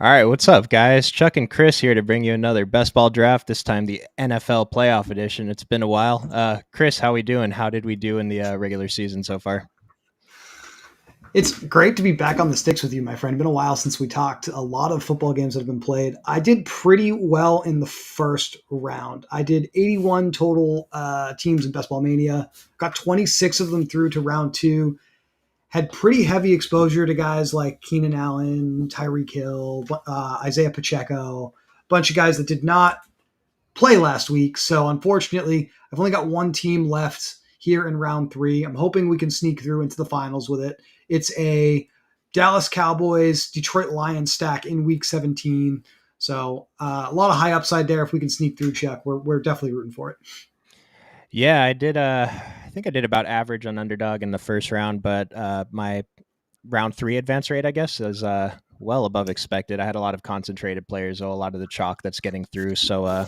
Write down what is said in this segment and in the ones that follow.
All right, what's up, guys? Chuck and Chris here to bring you another best ball draft. This time, the NFL playoff edition. It's been a while. Chris, how we doing? How did we do in the regular season so far? It's great to be back on the sticks with you, my friend. It's been a while since we talked. A lot of football games that have been played. I did pretty well in the first round. I did 81 total teams in Best Ball Mania. Got 26 of them through to round two. Had pretty heavy exposure to guys like Keenan Allen, Tyreek Hill, Isaiah Pacheco, a bunch of guys that did not play last week. So unfortunately, I've only got one team left here in round three. I'm hoping we can sneak through into the finals with it. It's a Dallas Cowboys, Detroit Lions stack in week 17. So a lot of high upside there if we can sneak through, Chuck. We're definitely rooting for it. Yeah, I did. I think I did about average on Underdog in the first round, but my round three advance rate, I guess, is well above expected. I had a lot of concentrated players, so a lot of the chalk that's getting through. So,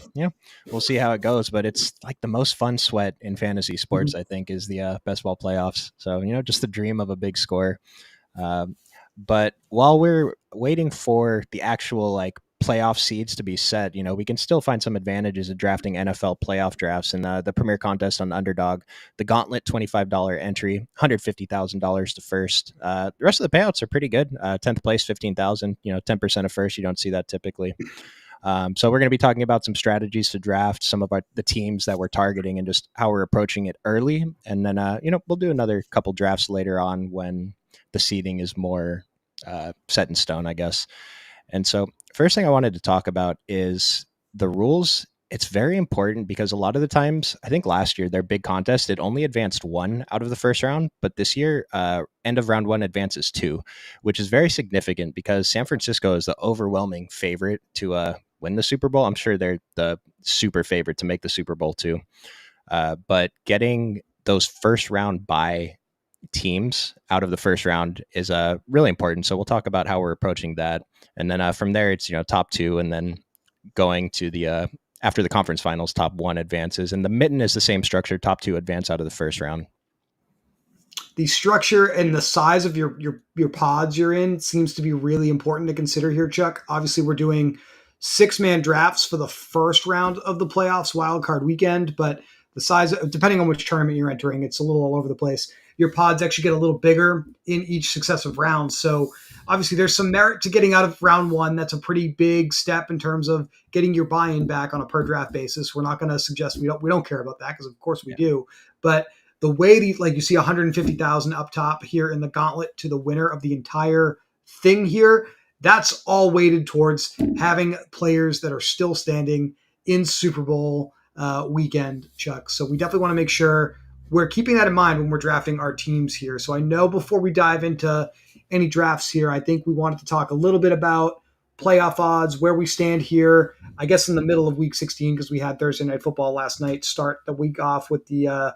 we'll see how it goes. But it's like the most fun sweat in fantasy sports, Mhm. I think, is the best ball playoffs. So, just the dream of a big score. Um, but while we're waiting for the actual like playoff seeds to be set, we can still find some advantages of drafting NFL playoff drafts and the premier contest on Underdog. The Gauntlet $25 entry, $150,000 to first. The rest of the payouts are pretty good. 10th place, 15,000. 10% of first. You don't see that typically. So we're going to be talking about some strategies to draft some of the teams that we're targeting and just how we're approaching it early. And then we'll do another couple drafts later on when the seeding is more set in stone, I guess. And so, first thing I wanted to talk about is the rules. It's very important because a lot of the times, I think last year, their big contest, it only advanced one out of the first round. But this year, end of round one advances two, which is very significant because San Francisco is the overwhelming favorite to win the Super Bowl. I'm sure they're the super favorite to make the Super Bowl too. But getting those first round bye teams out of the first round is really important. So we'll talk about how we're approaching that, and then from there it's top two, and then going to the after the conference finals, top one advances, and the mitten is the same structure. Top two advance out of the first round. The structure and the size of your pods you're in seems to be really important to consider here, Chuck. Obviously, we're doing 6-man drafts for the first round of the playoffs, wild card weekend, but the size, depending on which tournament you're entering, it's a little all over the place. Your pods actually get a little bigger in each successive round. So obviously, there's some merit to getting out of round one. That's a pretty big step in terms of getting your buy-in back on a per draft basis. We're not going to suggest we don't care about that because of course we Yeah. do, but the way like you see 150,000 up top here in the gauntlet to the winner of the entire thing here, that's all weighted towards having players that are still standing in Super Bowl weekend, Chuck. So we definitely want to make sure we're keeping that in mind when we're drafting our teams here. So I know before we dive into any drafts here, I think we wanted to talk a little bit about playoff odds, where we stand here. I guess in the middle of week 16 because we had Thursday night football last night. Start the week off with the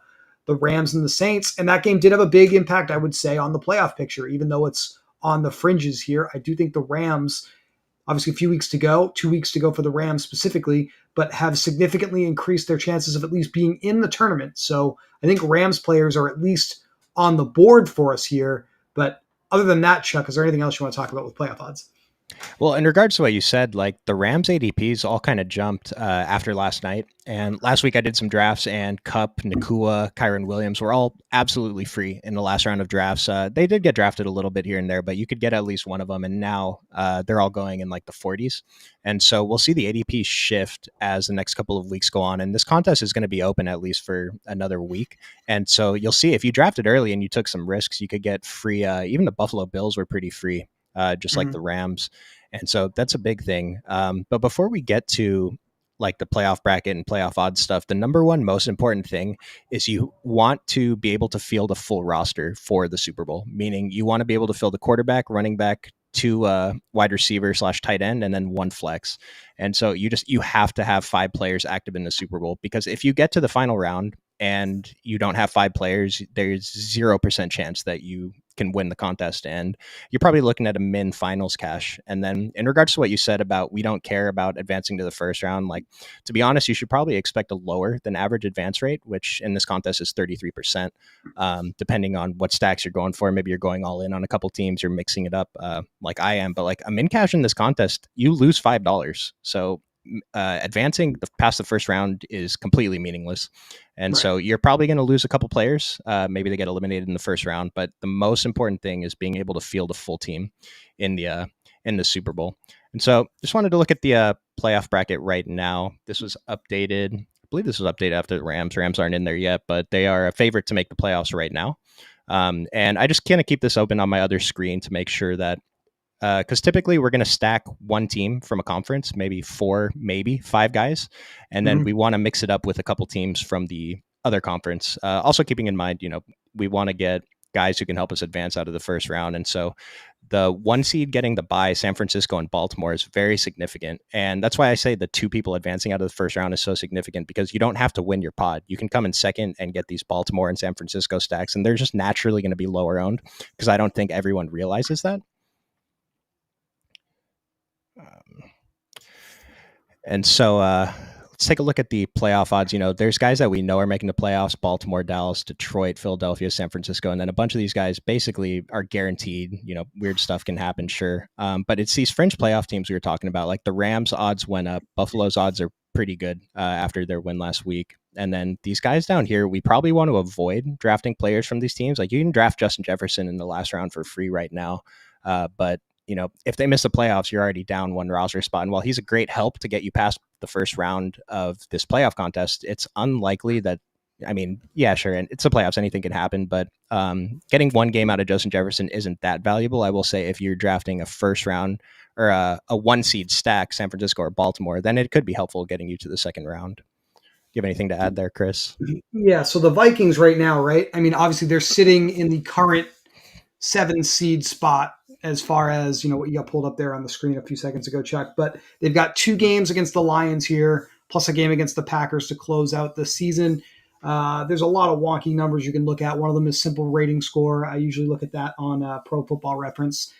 Rams and the Saints. And that game did have a big impact, I would say, on the playoff picture, even though it's on the fringes here. I do think the Rams, obviously a few weeks to go, 2 weeks to go for the Rams specifically, but have significantly increased their chances of at least being in the tournament. So I think Rams players are at least on the board for us here. But other than that, Chuck, is there anything else you want to talk about with playoff odds? Well, in regards to what you said, like the Rams ADPs all kind of jumped after last night. And last week I did some drafts, and Cup, Nakua, Kyron Williams were all absolutely free in the last round of drafts. They did get drafted a little bit here and there, but you could get at least one of them. And now they're all going in like the 40s. And so we'll see the ADP shift as the next couple of weeks go on. And this contest is going to be open at least for another week. And so you'll see if you drafted early and you took some risks, you could get free. Even the Buffalo Bills were pretty free, just like Mm-hmm. the Rams. And so that's a big thing. But before we get to like the playoff bracket and playoff odds stuff, the number one most important thing is you want to be able to field a full roster for the Super Bowl, meaning you want to be able to field the quarterback, running back, two wide receiver slash tight end, and then one flex. And so you have to have five players active in the Super Bowl, because if you get to the final round and you don't have five players, there's 0% chance that you can win the contest. And you're probably looking at a min finals cash. And then in regards to what you said about we don't care about advancing to the first round, like, to be honest, you should probably expect a lower than average advance rate, which in this contest is 33%. Depending on what stacks you're going for, maybe you're going all in on a couple teams, you're mixing it up, like I am. But like a min cash in this contest, you lose $5. So advancing past the first round is completely meaningless. And Right. so you're probably going to lose a couple players. Maybe they get eliminated in the first round. But the most important thing is being able to field a full team in the Super Bowl. And so just wanted to look at the playoff bracket right now. This was updated. I believe this was updated after the Rams. Rams aren't in there yet, but they are a favorite to make the playoffs right now. And I just kind of keep this open on my other screen to make sure that because typically we're going to stack one team from a conference, maybe four, maybe five guys, and then Mhm. we want to mix it up with a couple teams from the other conference. Also keeping in mind, we want to get guys who can help us advance out of the first round, and so the one seed getting the bye, San Francisco and Baltimore, is very significant, and that's why I say the two people advancing out of the first round is so significant because you don't have to win your pod. You can come in second and get these Baltimore and San Francisco stacks, and they're just naturally going to be lower owned because I don't think everyone realizes that. Um, and so let's take a look at the playoff odds. There's guys that we know are making the playoffs: Baltimore, Dallas, Detroit, Philadelphia, San Francisco, and then a bunch of these guys basically are guaranteed. Weird stuff can happen, sure, but it's these fringe playoff teams we were talking about. Like the Rams odds went up. Buffalo's odds are pretty good after their win last week. And then these guys down here, we probably want to avoid drafting players from these teams. Like you can draft Justin Jefferson in the last round for free right now, but if they miss the playoffs, you're already down one roster spot. And while he's a great help to get you past the first round of this playoff contest, it's unlikely that, I mean, yeah, sure. And it's the playoffs, anything can happen, but getting one game out of Justin Jefferson isn't that valuable. I will say if you're drafting a first round or a one seed stack, San Francisco or Baltimore, then it could be helpful getting you to the second round. Do you have anything to add there, Chris? Yeah. So the Vikings right now, right? I mean, obviously they're sitting in the current 7 seed spot as far as what you got pulled up there on the screen a few seconds ago, Chuck. But they've got 2 games against the Lions here, plus a game against the Packers to close out the season. There's a lot of wonky numbers you can look at. One of them is simple rating score. I usually look at that on Pro Football Reference.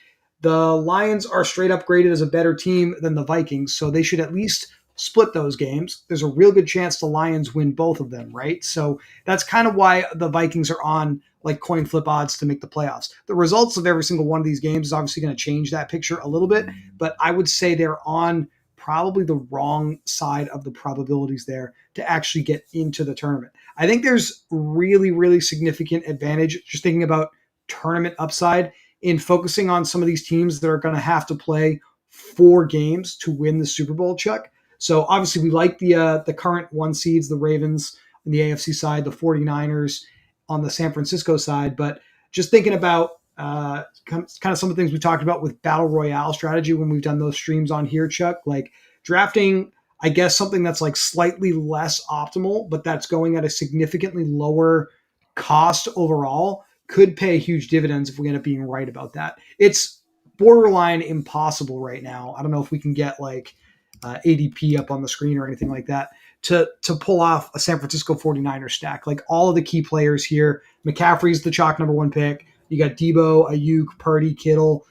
The Lions are straight up graded as a better team than the Vikings, so they should at least split those games. There's a real good chance the Lions win both of them, right? So that's kind of why the Vikings are on like coin flip odds to make the playoffs. The results of every single one of these games is obviously going to change that picture a little bit, but I would say they're on probably the wrong side of the probabilities there to actually get into the tournament. I think there's really, really significant advantage just thinking about tournament upside in focusing on some of these teams that are going to have to play 4 games to win the Super Bowl, Chuck. So obviously we like the current one seeds, the Ravens on the AFC side, the 49ers on the San Francisco side. But just thinking about kind of some of the things we talked about with battle royale strategy when we've done those streams on here, Chuck, like drafting, I guess, something that's like slightly less optimal, but that's going at a significantly lower cost overall could pay huge dividends if we end up being right about that. It's borderline impossible right now. I don't know if we can get like ADP up on the screen or anything like that to pull off a San Francisco 49ers stack. Like all of the key players here, McCaffrey's the chalk number 1 pick. You got Debo, Ayuk, Purdy, Kittle.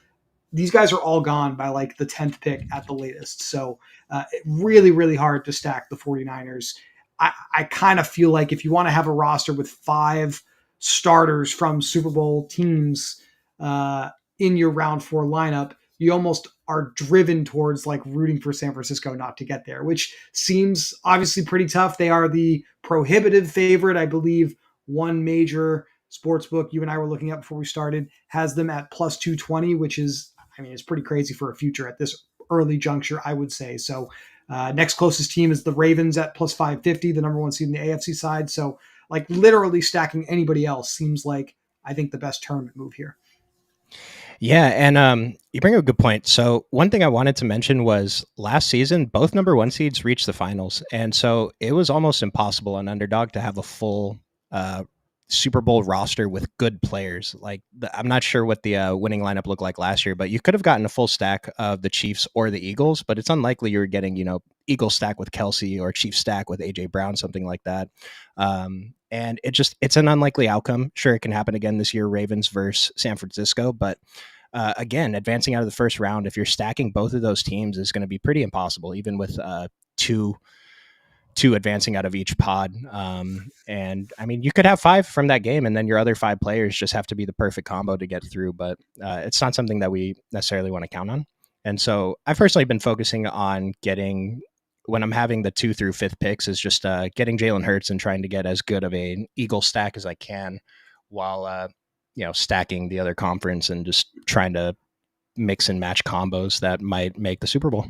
These guys are all gone by like the 10th pick at the latest. So really, really hard to stack the 49ers. I kind of feel like if you want to have a roster with 5 starters from Super Bowl teams in your round 4 lineup, you almost are driven towards like rooting for San Francisco not to get there, which seems obviously pretty tough. They are the prohibitive favorite. I believe one major sports book you and I were looking at before we started has them at plus 220, which is, I mean, it's pretty crazy for a future at this early juncture, I would say. So next closest team is the Ravens at plus 550, the number 1 seed in the AFC side. So like literally stacking anybody else seems like, I think, the best tournament move here. Yeah, and you bring up a good point. So one thing I wanted to mention was last season, both number 1 seeds reached the finals, and so it was almost impossible on Underdog to have a full Super Bowl roster with good players. Like I'm not sure what the winning lineup looked like last year, but you could have gotten a full stack of the Chiefs or the Eagles, but it's unlikely you're getting Eagle stack with Kelsey or Chiefs stack with AJ Brown, something like that. And it's an unlikely outcome. Sure, it can happen again this year, Ravens versus San Francisco, but again, advancing out of the first round, if you're stacking both of those teams, is going to be pretty impossible, even with two advancing out of each pod. And I mean, you could have five from that game, and then your other five players just have to be the perfect combo to get through. But it's not something that we necessarily want to count on. And so I've personally been focusing on getting, when I'm having the 2 through 5th picks, is just getting Jalen Hurts and trying to get as good of an Eagle stack as I can, while stacking the other conference and just trying to mix and match combos that might make the Super Bowl.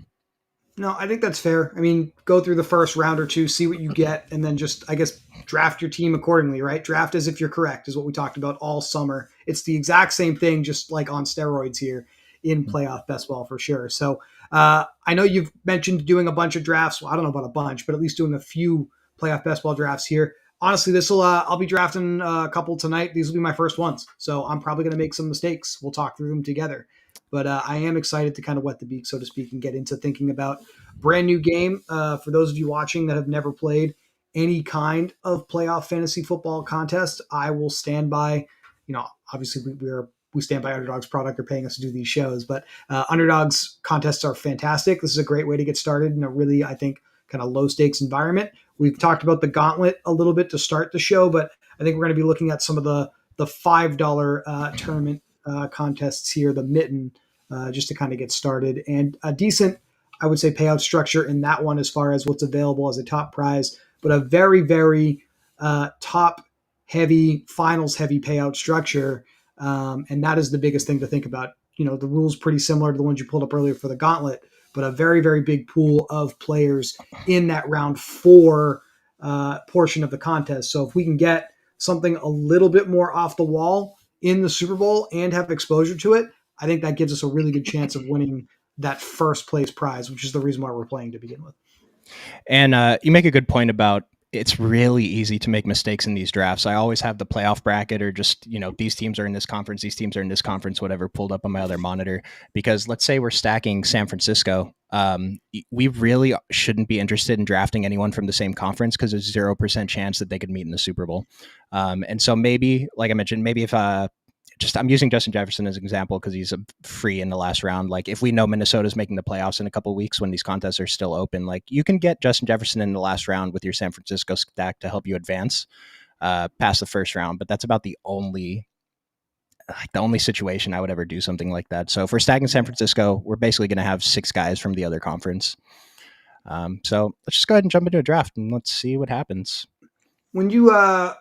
No, I think that's fair. I mean, go through the first round or two, see what you get, and then just, I guess, draft your team accordingly, right? Draft as if you're correct, is what we talked about all summer. It's the exact same thing, just like on steroids here in playoff best ball for sure. So I know you've mentioned doing a bunch of drafts. Well, I don't know about a bunch, but at least doing a few playoff best ball drafts here. Honestly, this will I'll be drafting a couple tonight. These will be my first ones, so I'm probably going to make some mistakes. We'll talk through them together. But I am excited to kind of wet the beak, so to speak, and get into thinking about brand new game. For those of you watching that have never played any kind of playoff fantasy football contest, I will stand by. Obviously we stand by Underdog's product. They're paying us to do these shows, but Underdog's contests are fantastic. This is a great way to get started in a really, I think, kind of low stakes environment. We've talked about the gauntlet a little bit to start the show, but I think we're going to be looking at some of the $5 tournament contests here, the mitten, just to kind of get started, and a decent, I would say, payout structure in that one as far as what's available as a top prize, but a very, very top heavy, finals heavy payout structure. And that is the biggest thing to think about. The rules pretty similar to the ones you pulled up earlier for the gauntlet, but a very, very big pool of players in that round 4 portion of the contest. So if we can get something a little bit more off the wall in the Super Bowl and have exposure to it, I think that gives us a really good chance of winning that first place prize, which is the reason why we're playing to begin with. And you make a good point about it's really easy to make mistakes in these drafts. I always have the playoff bracket, or just, these teams are in this conference, these teams are in this conference, whatever, pulled up on my other monitor. Because let's say we're stacking San Francisco. We really shouldn't be interested in drafting anyone from the same conference, because there's 0% chance that they could meet in the Super Bowl. And so maybe, like I mentioned, maybe if I'm using Justin Jefferson as an example because he's free in the last round. Like, if we know Minnesota's making the playoffs in a couple of weeks when these contests are still open, like, you can get Justin Jefferson in the last round with your San Francisco stack to help you advance past the first round. But that's about the only situation I would ever do something like that. So if we're stacking San Francisco, we're basically going to have 6 guys from the other conference. So let's just go ahead and jump into a draft and let's see what happens. When you are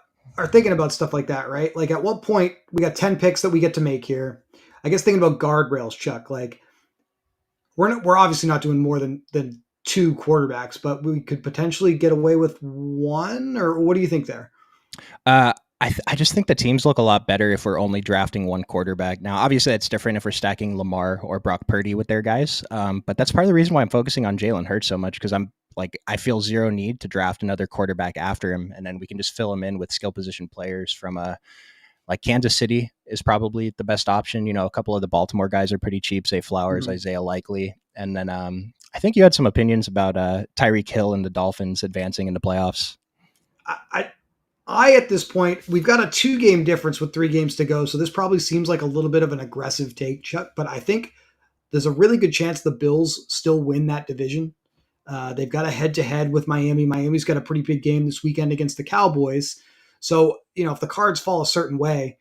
thinking about stuff like that, right? Like, at what point we got 10 picks that we get to make here? I guess thinking about guardrails, Chuck. Like, we're obviously not doing more than 2 quarterbacks, but we could potentially get away with 1. Or what do you think there? I just think the teams look a lot better if we're only drafting 1 quarterback. Now, obviously, it's different if we're stacking Lamar or Brock Purdy with their guys. But that's part of the reason why I'm focusing on Jalen Hurts so much, because I feel zero need to draft another quarterback after him, and then we can just fill him in with skill position players from like Kansas City is probably the best option. A couple of the Baltimore guys are pretty cheap, Zay Flowers, mm-hmm. Isaiah Likely, and then I think you had some opinions about Tyreek Hill and the Dolphins advancing in the playoffs. I at this point, we've got a 2-game difference with 3 games to go, so this probably seems like a little bit of an aggressive take, Chuck, but I think there's a really good chance the Bills still win that division. They've got a head-to-head with Miami. Miami's got a pretty big game this weekend against the Cowboys. So, if the cards fall a certain way,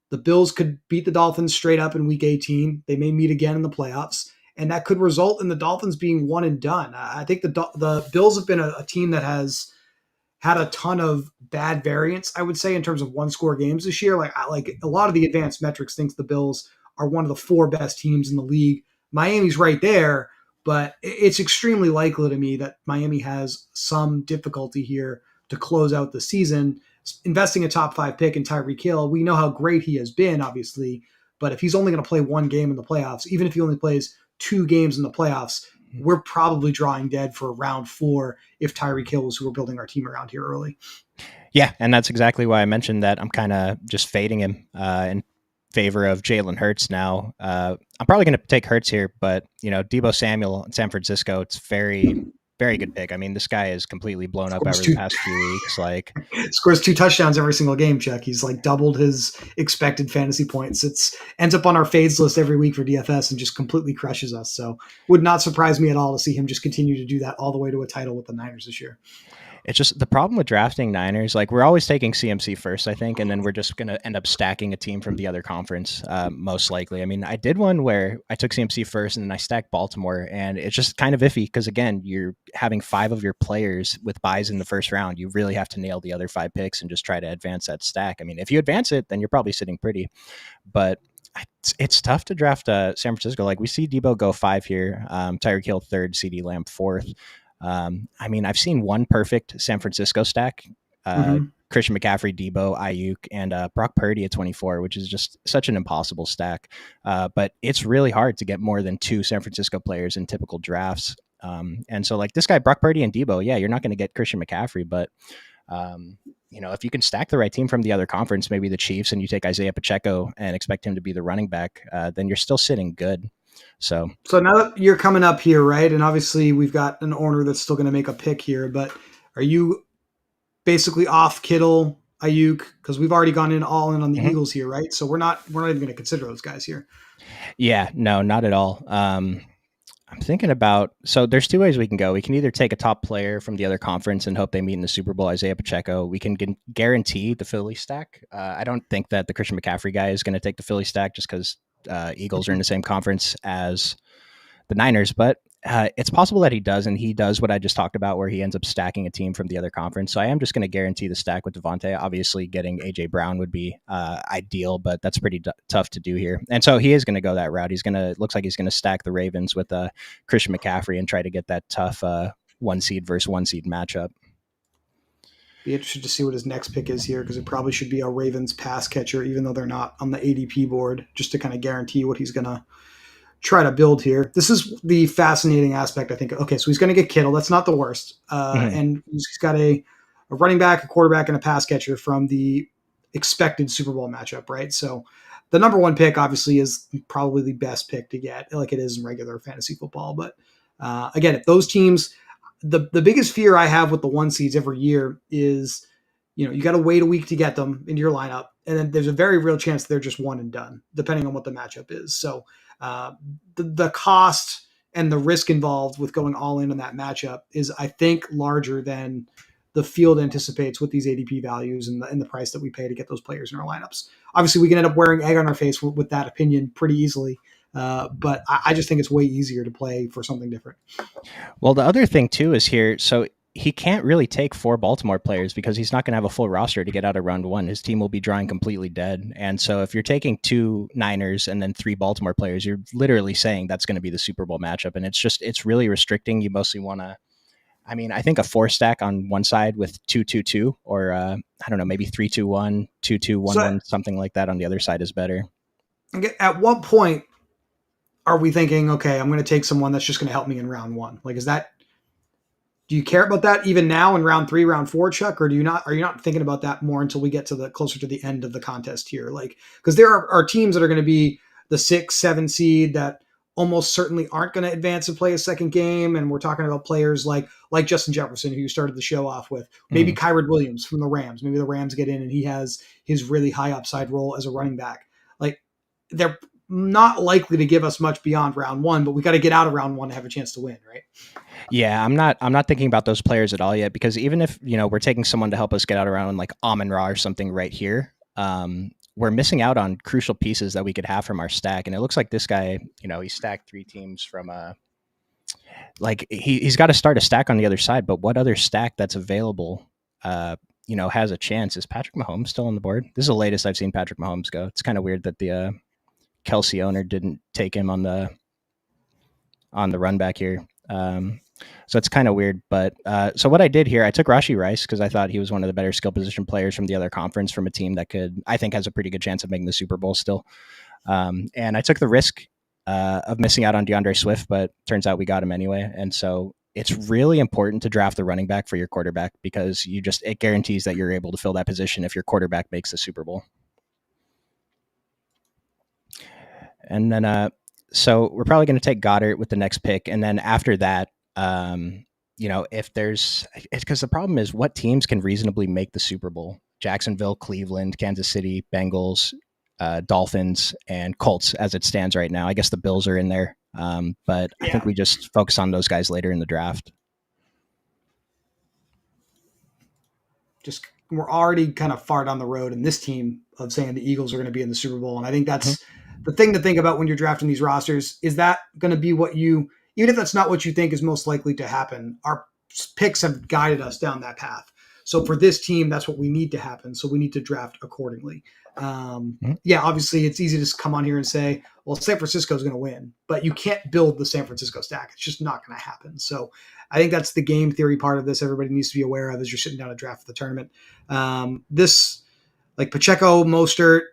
the Bills could beat the Dolphins straight up in Week 18. They may meet again in the playoffs, and that could result in the Dolphins being one and done. I think the Bills have been a team that has had a ton of bad variance, I would say, in terms of 1-score games this year. Like a lot of the advanced metrics thinks the Bills are one of the 4 best teams in the league. Miami's right there, but it's extremely likely to me that Miami has some difficulty here to close out the season. Investing a top 5 pick in Tyreek Hill, we know how great he has been, obviously, but if he's only going to play 1 game in the playoffs, even if he only plays 2 games in the playoffs, we're probably drawing dead for round 4 if Tyreek Hill is who we're building our team around here early. Yeah, and that's exactly why I mentioned that I'm kind of just fading him in favor of Jalen Hurts now. I'm probably going to take Hurts here, but Deebo Samuel in San Francisco, it's very very good pick. I mean, this guy is completely blown up Scores over the two past few weeks. Like, scores 2 touchdowns every single game. Chuck, he's like doubled his expected fantasy points. It's ends up on our fades list every week for DFS and just completely crushes us. So would not surprise me at all to see him just continue to do that all the way to a title with the Niners this year. it's just the problem with drafting Niners. Like, we're always taking CMC first, I think, and then we're just going to end up stacking a team from the other conference, most likely. I mean, I did one where I took CMC first and then I stacked Baltimore, and it's just kind of iffy because, again, you're having 5 of your players with buys in the first round. You really have to nail the other 5 picks and just try to advance that stack. I mean, if you advance it, then you're probably sitting pretty, but it's tough to draft San Francisco. Like, we see Debo go 5 here, Tyreek Hill third, CD Lamb fourth. I mean, I've seen one perfect San Francisco stack. Mm-hmm. Christian McCaffrey, Debo, Ayuk, and Brock Purdy at 24, which is just such an impossible stack. But it's really hard to get more than 2 San Francisco players in typical drafts. And so, like, this guy, Brock Purdy and Debo, yeah, you're not going to get Christian McCaffrey, but if you can stack the right team from the other conference, maybe the Chiefs, and you take Isaiah Pacheco and expect him to be the running back, then you're still sitting good. So, So now that you're coming up here, right? And obviously we've got an owner that's still going to make a pick here, but are you basically off Kittle, Ayuk? Because we've already gone in all in on the mhm. Eagles here, right? So we're not even going to consider those guys here. Yeah, no, not at all. I'm thinking about, so there's 2 ways we can go. We can either take a top player from the other conference and hope they meet in the Super Bowl, Isaiah Pacheco. We can guarantee the Philly stack. I don't think that the Christian McCaffrey guy is going to take the Philly stack just because Eagles are in the same conference as the Niners, but it's possible that he does, and he does what I just talked about, where he ends up stacking a team from the other conference. So I am just going to guarantee the stack with Devontae. Obviously, getting AJ Brown would be ideal, but that's pretty tough to do here. And so he is going to go that route. Looks like he's going to stack the Ravens with Christian McCaffrey and try to get that tough 1 seed versus 1 seed matchup. Be interested to see what his next pick is here because it probably should be a Ravens pass catcher, even though they're not on the ADP board, just to kind of guarantee what he's going to try to build here. This is the fascinating aspect, I think. Okay, so he's going to get Kittle. That's not the worst. Mhm. And he's got a running back, a quarterback, and a pass catcher from the expected Super Bowl matchup, right? So the number one pick obviously is probably the best pick to get, like it is in regular fantasy football. But again, if those teams, the biggest fear I have with the 1 seeds every year is, you got to wait a week to get them into your lineup, and then there's a very real chance they're just one and done, depending on what the matchup is. So uh, the cost and the risk involved with going all in on that matchup is, I think, larger than the field anticipates with these ADP values and the price that we pay to get those players in our lineups. Obviously, we can end up wearing egg on our face with that opinion pretty easily, but I just think it's way easier to play for something different. Well, the other thing too is here, so he can't really take 4 Baltimore players because he's not going to have a full roster to get out of round 1. His team will be drawing completely dead. And so if you're taking 2 Niners and then 3 Baltimore players, you're literally saying that's going to be the Super Bowl matchup. And it's really restricting. You mostly want to, I mean, I think a 4 stack on one side with 2-2-2, or I don't know, maybe 3-2-1, 2-2-1-1, So something like that on the other side is better. at what point are we thinking, okay, I'm going to take someone that's just going to help me in round one? Like, is that, do you care about that even now in round 3, round 4, Chuck, or do you not? Are you not thinking about that more until we get to the closer to the end of the contest here? Like, because there are teams that are going to be the 6, 7 seed that almost certainly aren't going to advance and play a second game, and we're talking about players like Justin Jefferson, who you started the show off with, maybe Mhm. Kyron Williams from the Rams. Maybe the Rams get in and he has his really high upside role as a running back. Like, they're not likely to give us much beyond round 1, but we got to get out of round 1 to have a chance to win, right? Yeah, I'm not thinking about those players at all yet, because even if, we're taking someone to help us get out around like Amon Ra or something right here, we're missing out on crucial pieces that we could have from our stack. And it looks like this guy, he stacked 3 teams from like he's got to start a stack on the other side, but what other stack that's available has a chance? Is Patrick Mahomes still on the board? This is the latest I've seen Patrick Mahomes go. It's kind of weird that the Kelsey owner didn't take him on the run back here. So it's kind of weird. But so what I did here, I took Rashi Rice because I thought he was one of the better skill position players from the other conference, from a team that I think, has a pretty good chance of making the Super Bowl still. And I took the risk of missing out on DeAndre Swift, but turns out we got him anyway. And so it's really important to draft the running back for your quarterback, because it guarantees that you're able to fill that position if your quarterback makes the Super Bowl. And then so we're probably going to take Goddard with the next pick, and then after that, if there's, because the problem is what teams can reasonably make the Super Bowl? Jacksonville, Cleveland, Kansas City, Bengals, Dolphins, and Colts as it stands right now. I guess the Bills are in there, but I think Yeah, we just focus on those guys later in the draft. just we're already kind of far down the road in this team of saying the Eagles are going to be in the Super Bowl. And I think Mhm. that's the thing to think about when you're drafting these rosters. Is that going to be what you, even if that's not what you think is most likely to happen, our picks have guided us down that path. So for this team, that's what we need to happen. So we need to draft accordingly. Mhm. Yeah, obviously it's easy to come on here and say, well, San Francisco is going to win, but you can't build the San Francisco stack. It's just not going to happen. So I think that's the game theory part of this. Everybody needs to be aware of as you're sitting down to draft for the tournament. This like Pacheco, Mostert,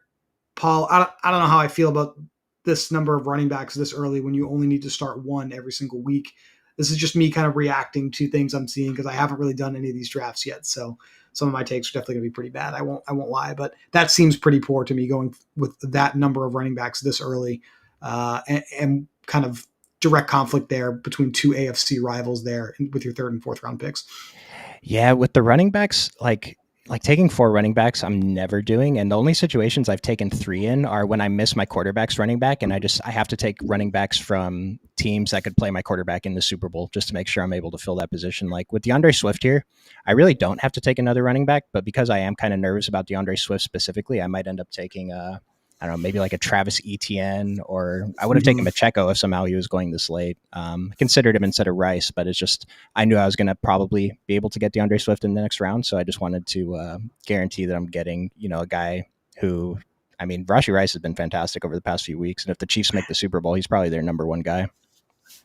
Paul. I don't know how I feel about this number of running backs this early when you only need to start one every single week. This is just me kind of reacting to things I'm seeing because I haven't really done any of these drafts yet. So some of my takes are definitely going to be pretty bad. I won't lie, but that seems pretty poor to me going with that number of running backs this early, and kind of direct conflict there between two AFC rivals there with your third and fourth round picks. Yeah, with the running backs, like taking four running backs, I'm never doing. And the only situations I've taken three in are when I miss my quarterback's running back, and I have to take running backs from teams that could play my quarterback in the Super Bowl just to make sure I'm able to fill that position. Like with DeAndre Swift here, I really don't have to take another running back, but because I am kind of nervous about DeAndre Swift specifically, I might end up taking I don't know, maybe like a Travis Etienne, or I would have taken Mm-hmm. Pacheco if somehow he was going this late. Considered him instead of Rice, but it's just I knew I was going to probably be able to get DeAndre Swift in the next round, so I just wanted to guarantee that I'm getting a guy who, I mean, Rashi Rice has been fantastic over the past few weeks, and if the Chiefs make the Super Bowl, he's probably their number one guy.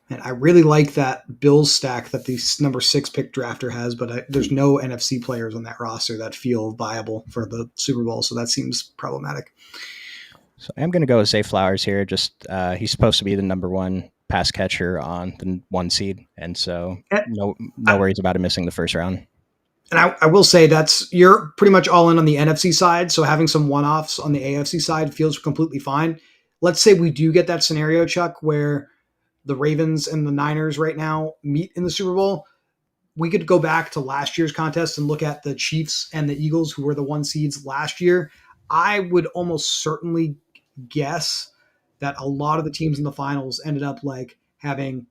And I really like that Bills stack that the number 6 pick drafter has, but there's no NFC players on that roster that feel viable for the Super Bowl, so that seems problematic. So I'm going to go with Zay Flowers here. Just he's supposed to be the number one pass catcher on the one seed, and so And no I, worries about him missing the first round. I will say that's you're pretty much all in on the NFC side, so having some one-offs on the AFC side feels completely fine. Let's say we do get that scenario, Chuck, where the Ravens and the Niners right now meet in the Super Bowl. We could go back to last year's contest and look at the Chiefs and the Eagles, who were the one seeds last year. I would almost certainly guess that a lot of the teams in the finals ended up like having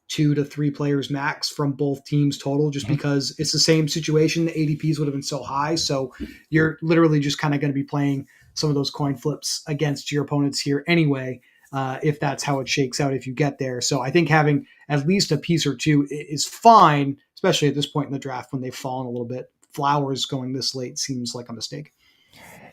2 to 3 players max from both teams total, just Mhm. because it's the same situation. The ADPs would have been so high. So you're literally just kind of going to be playing some of those coin flips against your opponents here anyway, if that's how it shakes out if you get there. So I think having at least a piece or two is fine, especially at this point in the draft when they've fallen a little bit. Flowers going this late seems like a mistake.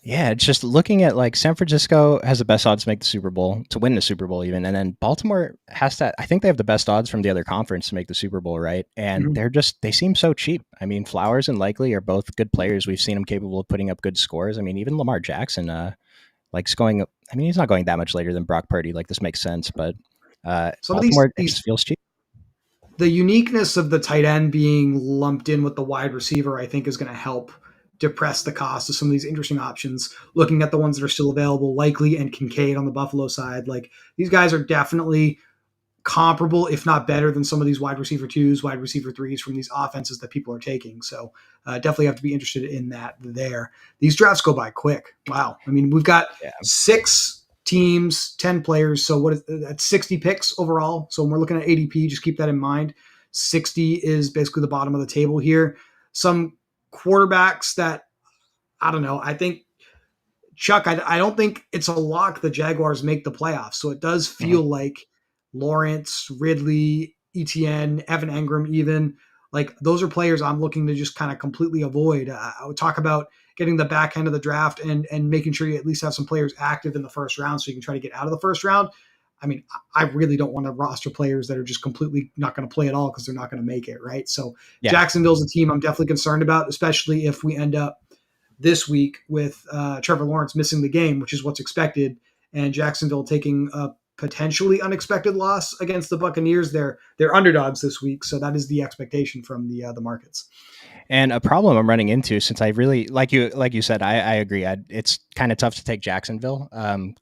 Yeah, it's just looking at like San Francisco has the best odds to make the Super Bowl, to win the Super Bowl even, and then Baltimore has to. I think they have the best odds from the other conference to make the Super Bowl, right? And Mhm. they seem so cheap. I mean, Flowers and Likely are both good players. We've seen them capable of putting up good scores. I mean, even Lamar Jackson, like going. I mean, he's not going that much later than Brock Purdy. Like this makes sense, but Some of Baltimore, it these just feels cheap. the uniqueness of the tight end being lumped in with the wide receiver, I think, is going to help depress the cost of some of these interesting options. Looking at the ones that are still available, Likely and Kincaid on the Buffalo side, like these guys are definitely comparable, if not better, than some of these wide receiver twos, wide receiver threes from these offenses that people are taking. So definitely have to be interested in that there. These drafts go by quick. Wow. I mean, we've got Yeah. 6 teams, 10 players. So what is that's 60 picks overall. So when we're looking at ADP, just keep that in mind. 60 is basically the bottom of the table here. Some quarterbacks that I don't know. I think Chuck, I don't think it's a lock the Jaguars make the playoffs. So it does Mhm. feel like Lawrence, Ridley, Etienne, Evan Engram, even like those are players I'm looking to just kind of completely avoid. I would talk about getting the back end of the draft and making sure you at least have some players active in the first round so you can try to get out of the first round. I mean, I really don't want to roster players that are just completely not going to play at all because they're not going to make it, right? So Yeah. Jacksonville's a team I'm definitely concerned about, especially if we end up this week with Trevor Lawrence missing the game, which is what's expected, and Jacksonville taking a potentially unexpected loss against the Buccaneers. They're underdogs this week, so that is the expectation from the markets. And a problem I'm running into, since I really like you said, I agree. It's kind of tough to take Jacksonville.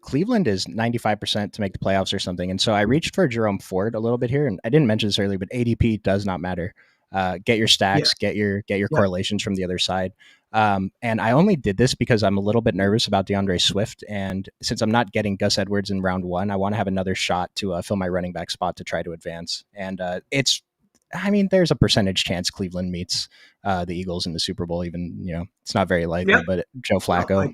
Cleveland is 95% to make the playoffs or something, and so I reached for Jerome Ford a little bit here, and I didn't mention this earlier, but ADP does not matter. get your Yeah. stacks, get your Yeah. correlations from the other side. And I only did this because I'm a little bit nervous about DeAndre Swift, and since I'm not getting Gus Edwards in round one, I want to have another shot to fill my running back spot to try to advance. And I mean, there's a percentage chance Cleveland meets the Eagles in the Super Bowl. Even it's not very Yeah. likely, but Joe No, Flacco.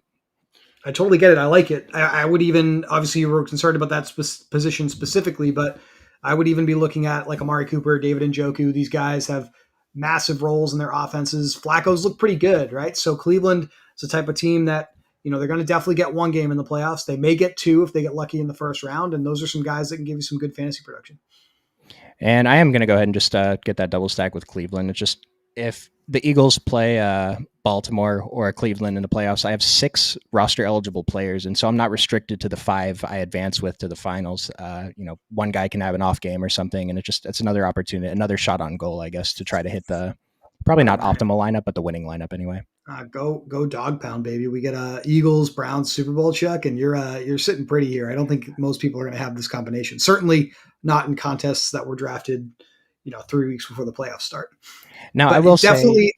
I totally get it. I like it. I would even, obviously, you were concerned about that position specifically, but I would even be looking at like Amari Cooper, David Njoku. These guys have massive roles in their offenses. Flacco's look pretty good, right? So Cleveland is the type of team that, they're going to definitely get one game in the playoffs. They may get two if they get lucky in the first round. And those are some guys that can give you some good fantasy production. And I am going to go ahead and just get that double stack with Cleveland. It's just if the Eagles play Baltimore or Cleveland in the playoffs, I have 6 roster eligible players, and so I'm not restricted to the 5 I advance with to the finals. One guy can have an off game or something, and it's another opportunity, another shot on goal, I guess, to try to hit the probably not optimal lineup, but the winning lineup anyway. Go dog pound, baby. We get Eagles Browns Super Bowl, Chuck, and you're sitting pretty here. I don't think most people are going to have this combination. Certainly not in contests that were drafted, 3 weeks before the playoffs start. Now I But will say,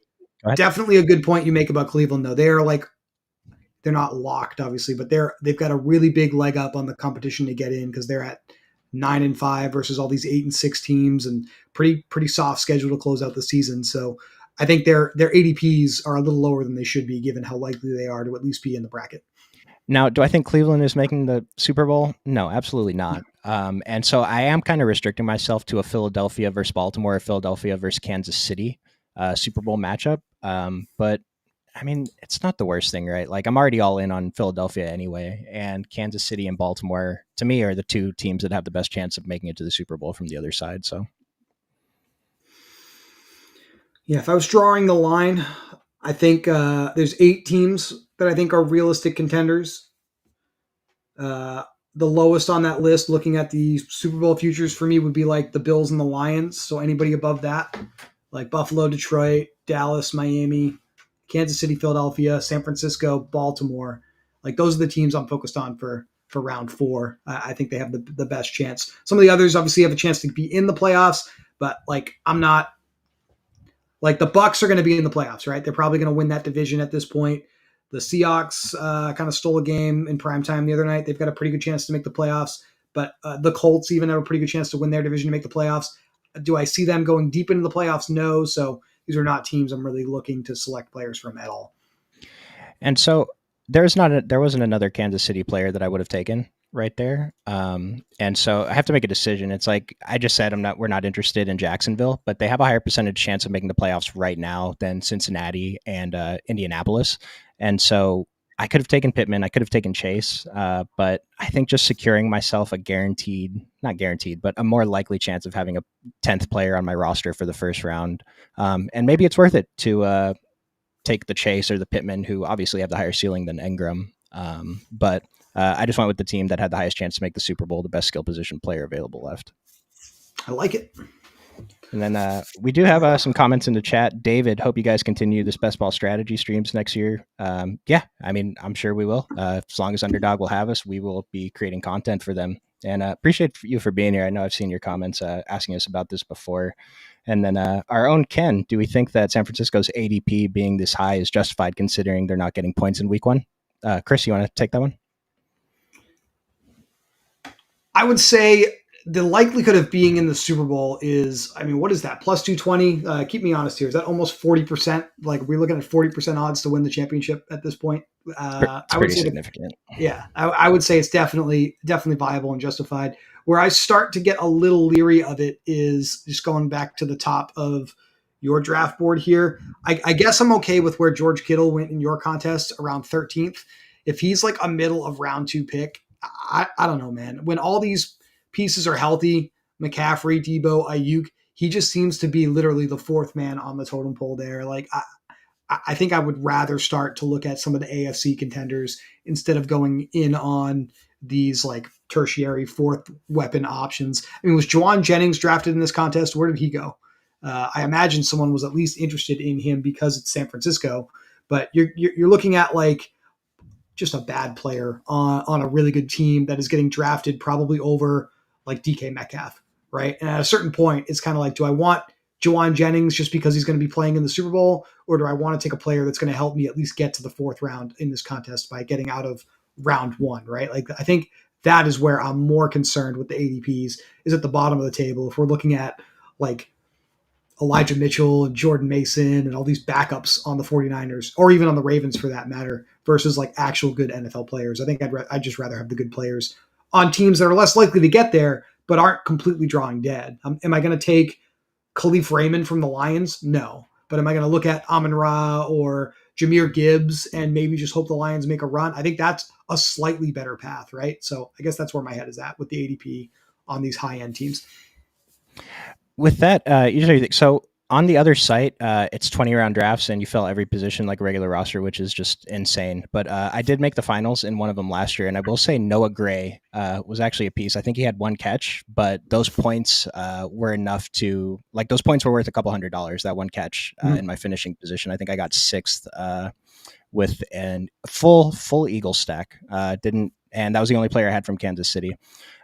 definitely a good point you make about Cleveland, though. They're not locked, obviously, but they've got a really big leg up on the competition to get in because they're at 9-5 versus all these 8-6 teams, and pretty soft schedule to close out the season. So I think their ADPs are a little lower than they should be, given how likely they are to at least be in the bracket. Now, do I think Cleveland is making the Super Bowl? No, absolutely not. And so I am kind of restricting myself to a Philadelphia versus Baltimore, or Philadelphia versus Kansas City Super Bowl matchup. But I mean, it's not the worst thing, right? Like I'm already all in on Philadelphia anyway, and Kansas City and Baltimore to me are the 2 teams that have the best chance of making it to the Super Bowl from the other side. So Yeah, if I was drawing the line, I think there's 8 teams that I think are realistic contenders. Uh, the lowest on that list, looking at the Super Bowl futures for me, would be like the Bills and the Lions. So anybody above that, like Buffalo, Detroit, Dallas, Miami, Kansas City, Philadelphia, San Francisco, Baltimore. Like those are the teams I'm focused on for round 4. I think they have the best chance. Some of the others obviously have a chance to be in the playoffs, but like I'm not like the Bucks are going to be in the playoffs, right? They're probably going to win that division at this point. The Seahawks kind of stole a game in prime time the other night. They've got a pretty good chance to make the playoffs, but the Colts even have a pretty good chance to win their division to make the playoffs. Do I see them going deep into the playoffs? No. So these are not teams I'm really looking to select players from at all. And so there wasn't another Kansas City player that I would have taken right there. And so I have to make a decision. It's like I just said, we're not interested in Jacksonville, but they have a higher percentage chance of making the playoffs right now than Cincinnati and Indianapolis. And so I could have taken Pittman, I could have taken Chase, but I think just securing myself a not guaranteed, but a more likely chance of having a 10th player on my roster for the first round. And maybe it's worth it to take the Chase or the Pittman, who obviously have the higher ceiling than Engram. But I just went with the team that had the highest chance to make the Super Bowl, the best skill position player available left. I like it. And then we do have some comments in the chat. David, hope you guys continue this best ball strategy streams next year. Yeah, I mean, I'm sure we will. As long as Underdog will have us, we will be creating content for them. And appreciate you for being here. I know I've seen your comments asking us about this before. And then our own Ken, do we think that San Francisco's ADP being this high is justified considering they're not getting points in week 1? Chris, you want to take that one? I would say the likelihood of being in the Super Bowl is, I mean, what is that? Plus 220? Keep me honest here. Is that almost 40%? Like, we're looking at 40% odds to win the championship at this point. It's I would pretty say significant. I would say it's definitely viable and justified. Where I start to get a little leery of it is just going back to the top of your draft board here. I guess I'm okay with where George Kittle went in your contest around 13th. If he's like a middle of round 2 pick, I don't know, man. When all these pieces are healthy, McCaffrey, Debo, Ayuk, he just seems to be literally the 4th man on the totem pole there. Like, I think I would rather start to look at some of the AFC contenders instead of going in on these like tertiary 4th weapon options. I mean, was Juwan Jennings drafted in this contest? Where did he go? I imagine someone was at least interested in him because it's San Francisco, but you're looking at like just a bad player on a really good team that is getting drafted probably over like DK Metcalf, right? And at a certain point, it's kind of like, do I want Jawan Jennings just because he's going to be playing in the Super Bowl, or do I want to take a player that's going to help me at least get to the fourth round in this contest by getting out of round one, right? Like I think that is where I'm more concerned with the ADPs is at the bottom of the table. If we're looking at like Elijah Mitchell and Jordan Mason and all these backups on the 49ers or even on the Ravens for that matter versus like actual good NFL players. I think I'd just rather have the good players on teams that are less likely to get there but aren't completely drawing dead. Am I going to take Khalif Raymond from the Lions? No. But am I going to look at Amon Ra or Jameer Gibbs and maybe just hope the Lions make a run? I think that's a slightly better path, right? So I guess that's where my head is at with the ADP on these high end teams. With that, usually so on the other site, it's 20 round drafts, and you fill every position like a regular roster, which is just insane. But I did make the finals in one of them last year, and I will say Noah Gray was actually a piece. I think he had one catch, but those points were enough to like those points were worth a couple $100. That one catch in my finishing position, I think I got sixth with a full Eagle stack. Didn't, and that was the only player I had from Kansas City.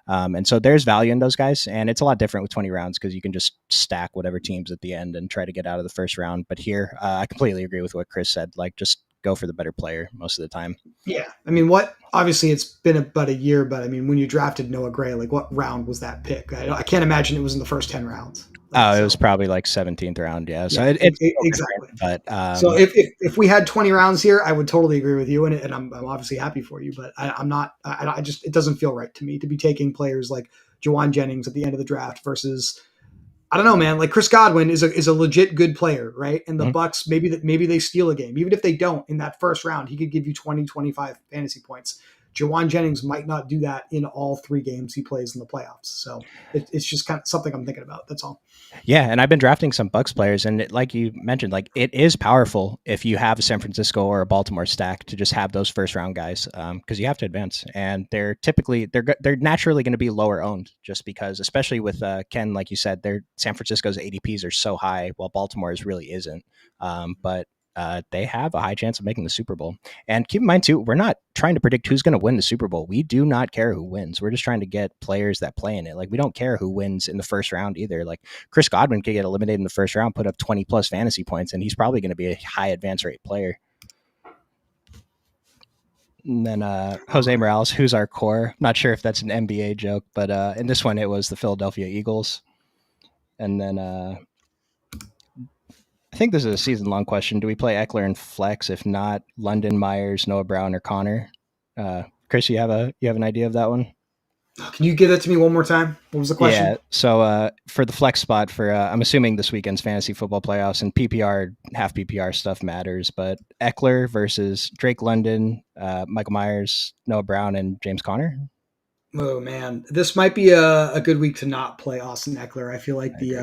And so there's value in those guys, and it's a lot different with 20 rounds because you can just stack whatever teams at the end and try to get out of the first round. But here, I completely agree with what Chris said. Like, just go for the better player most of the time. Yeah, I mean, what? Obviously, it's been about a year, but I mean, when you drafted Noah Gray, like, what round was that pick? I can't imagine it was in the first 10 rounds. Like, Oh, it so was probably like 17th round. Yeah. So yeah, it's exactly. different, but So if we had 20 rounds here, I would totally agree with you, and I'm obviously happy for you. But I'm not. I just it doesn't feel right to me to be taking players like Jawan Jennings at the end of the draft versus I don't know, man. Like Chris Godwin is a legit good player, right? And the Mhm. Bucks maybe they steal a game, even if they don't in that first round, he could give you 20, 25 fantasy points. Jawan Jennings might not do that in all three games he plays in the playoffs. So it's just kind of something I'm thinking about. That's all. Yeah, and I've been drafting some Bucks players, and like you mentioned, like it is powerful if you have a San Francisco or a Baltimore stack to just have those first round guys because you have to advance, and they're typically they're naturally going to be lower owned just because, especially with Ken, like you said, their San Francisco's ADPs are so high, while Baltimore's really isn't. But they have a high chance of making the Super Bowl. And keep in mind too, we're not trying to predict who's going to win the Super Bowl. We do not care who wins. We're just trying to get players that play in it. Like we don't care who wins in the first round either. Like Chris Godwin could get eliminated in the first round, put up 20 plus fantasy points, and he's probably going to be a high advance rate player. And then Jose Morales, who's our core. Not sure if that's an NBA joke, but in this one it was the Philadelphia Eagles. And then I think this is a season long question. Do we play Eckler and flex? If not, London, Myers, Noah Brown, or Connor? Chris, you have an idea of that one? Can you give that to me one more time? What was the question? Yeah. So for the flex spot for I'm assuming this weekend's fantasy football playoffs and PPR half PPR stuff matters, but Eckler versus Drake London, Michael Myers, Noah Brown, and James Conner. Oh man, this might be a good week to not play Austin Eckler. I feel like I agree.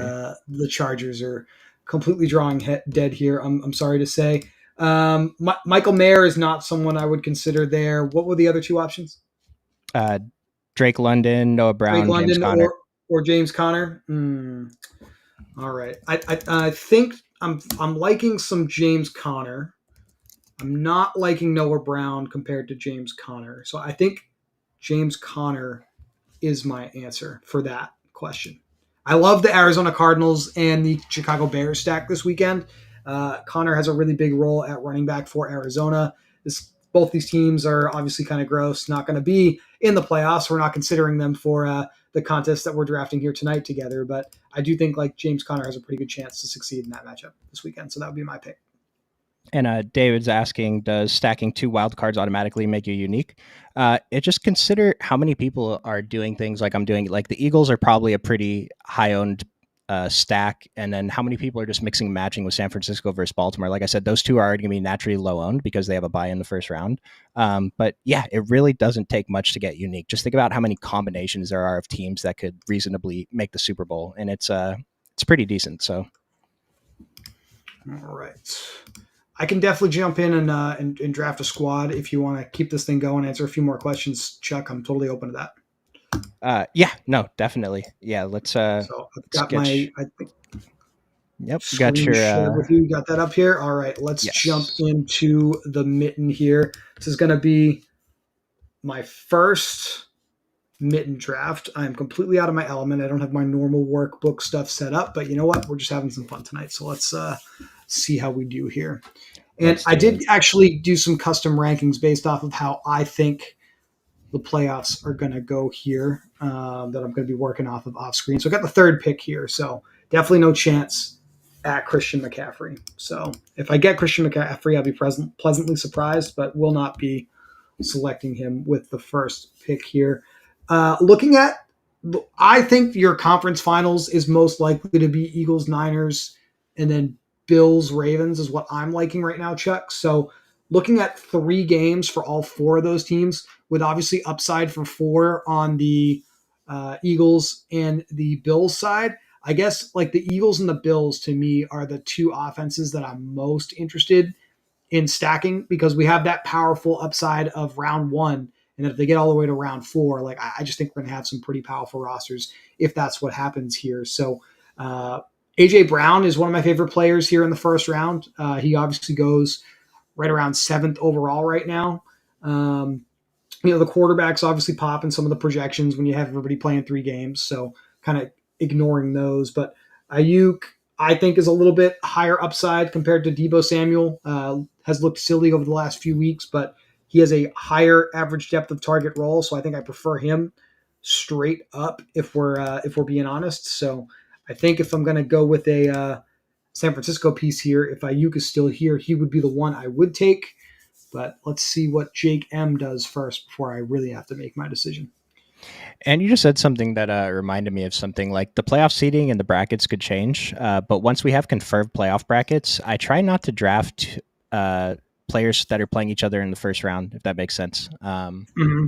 the Chargers are completely drawing dead here. I'm sorry to say. Michael Mayer is not someone I would consider there. What were the other two options? Uh, Drake London, Noah Drake Brown, James London Conner. or James Conner. All right, I think I'm liking some James Conner. I'm not liking Noah Brown compared to James Conner. So I think James Conner is my answer for that question. I love the Arizona Cardinals and the Chicago Bears stack this weekend. Connor has a really big role at running back for Arizona. Both these teams are obviously kind of gross, not going to be in the playoffs. We're not considering them for the contest that we're drafting here tonight together. But I do think like James Conner has a pretty good chance to succeed in that matchup this weekend. So that would be my pick. And David's asking, does stacking two wild cards automatically make you unique? It just consider how many people are doing things like I'm doing. Like the Eagles are probably a pretty high owned stack, and then how many people are just mixing and matching with San Francisco versus Baltimore? Like I said, those two are already going to be naturally low owned because they have a buy in the first round. But yeah, it really doesn't take much to get unique. Just think about how many combinations there are of teams that could reasonably make the Super Bowl, and it's pretty decent. So. All right. I can definitely jump in and draft a squad if you want to keep this thing going. Answer a few more questions, Chuck. I'm totally open to that. Yeah, no, definitely. Yeah, So I've let's got get. I think Yep, got screen your. shared with you. You got that up here. All right, let's jump Yes. into the mitten here. This is going to be my first mitten draft. I'm completely out of my element. I don't have my normal workbook stuff set up, but you know what? We're just having some fun tonight. So let's see how we do here. And Let's I do did it. actually do some custom rankings based off of how I think the playoffs are going to go here, that I'm going to be working off of off screen. So I got the third pick here. So definitely no chance at Christian McCaffrey. So if I get Christian McCaffrey, I'll be pleasantly surprised, but will not be selecting him with the first pick here. Looking at, I think your conference finals is most likely to be Eagles, Niners, and then Bills, Ravens is what I'm liking right now, Chuck. So looking at 3 games for all 4 of those teams, with obviously upside for 4 on the Eagles and the Bills side. I guess like the Eagles and the Bills to me are the 2 offenses that I'm most interested in stacking because we have that powerful upside of round 1. And if they get all the way to round 4, like I just think we're going to have some pretty powerful rosters if that's what happens here. So AJ Brown is one of my favorite players here in the first round. He obviously goes right around 7th overall right now. Um, the quarterbacks obviously pop in some of the projections when you have everybody playing 3 games. So kind of ignoring those. But Ayuk, I think, is a little bit higher upside compared to Debo Samuel. Has looked silly over the last few weeks, but he has a higher average depth of target role. So I think I prefer him straight up if we're being honest. So I think if I'm going to go with a San Francisco piece here, if Ayuk is still here, he would be the one I would take. But let's see what Jake M does first before I really have to make my decision. And you just said something that reminded me of something like the playoff seeding and the brackets could change. But once we have confirmed playoff brackets, I try not to draft players that are playing each other in the first round, if that makes sense. Mm-hmm.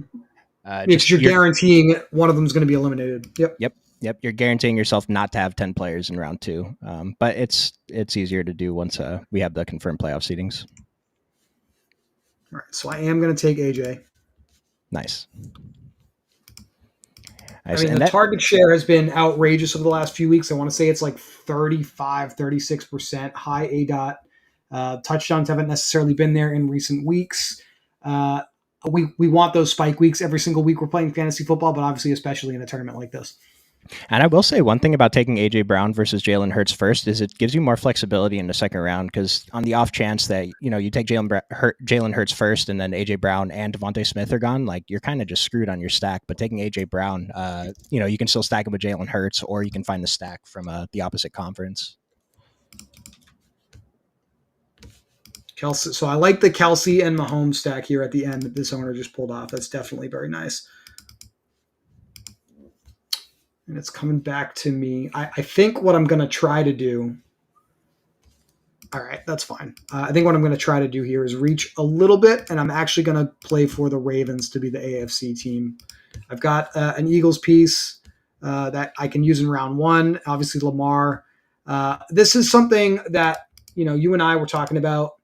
Because Just you're you're guaranteeing one of them is going to be eliminated. Yep. Yep, yep. You're guaranteeing yourself not to have 10 players in round two. But it's easier to do once we have the confirmed playoff seedings. All right. So I am going to take AJ. Nice, I nice, mean, the and that target share has been outrageous over the last few weeks. I want to say it's like 35, 36% high A dot. Touchdowns haven't necessarily been there in recent weeks. Uh, we want those spike weeks every single week we're playing fantasy football, but obviously, especially in a tournament like this. And I will say one thing about taking AJ Brown versus Jalen Hurts first is it gives you more flexibility in the second round because on the off chance that you take Jalen Hurts first and then AJ Brown and Devontae Smith are gone, like you're kind of just screwed on your stack. But taking AJ Brown, you can still stack him with Jalen Hurts, or you can find the stack from the opposite conference. Kelsey. So I like the Kelsey and Mahomes stack here at the end that this owner just pulled off. That's definitely very nice. And it's coming back to me. I think what I'm going to try to do. All right, that's fine. I think what I'm going to try to do here is reach a little bit, and I'm actually going to play for the Ravens to be the AFC team. I've got an Eagles piece that I can use in round 1. Obviously, Lamar. This is something that you and I were talking about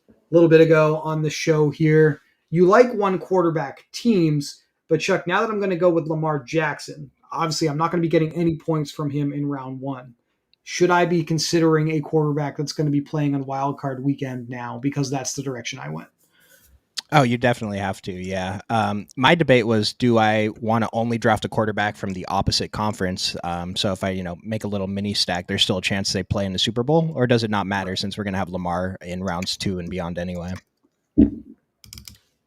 a little bit ago on the show here. You like one quarterback teams, but Chuck, now that I'm going to go with Lamar Jackson, obviously I'm not going to be getting any points from him in round 1. Should I be considering a quarterback that's going to be playing on wild card weekend now because that's the direction I went? Oh, you definitely have to. Yeah. My debate was, do I want to only draft a quarterback from the opposite conference? So if I, make a little mini stack, there's still a chance they play in the Super Bowl, or does it not matter since we're going to have Lamar in rounds 2 and beyond anyway?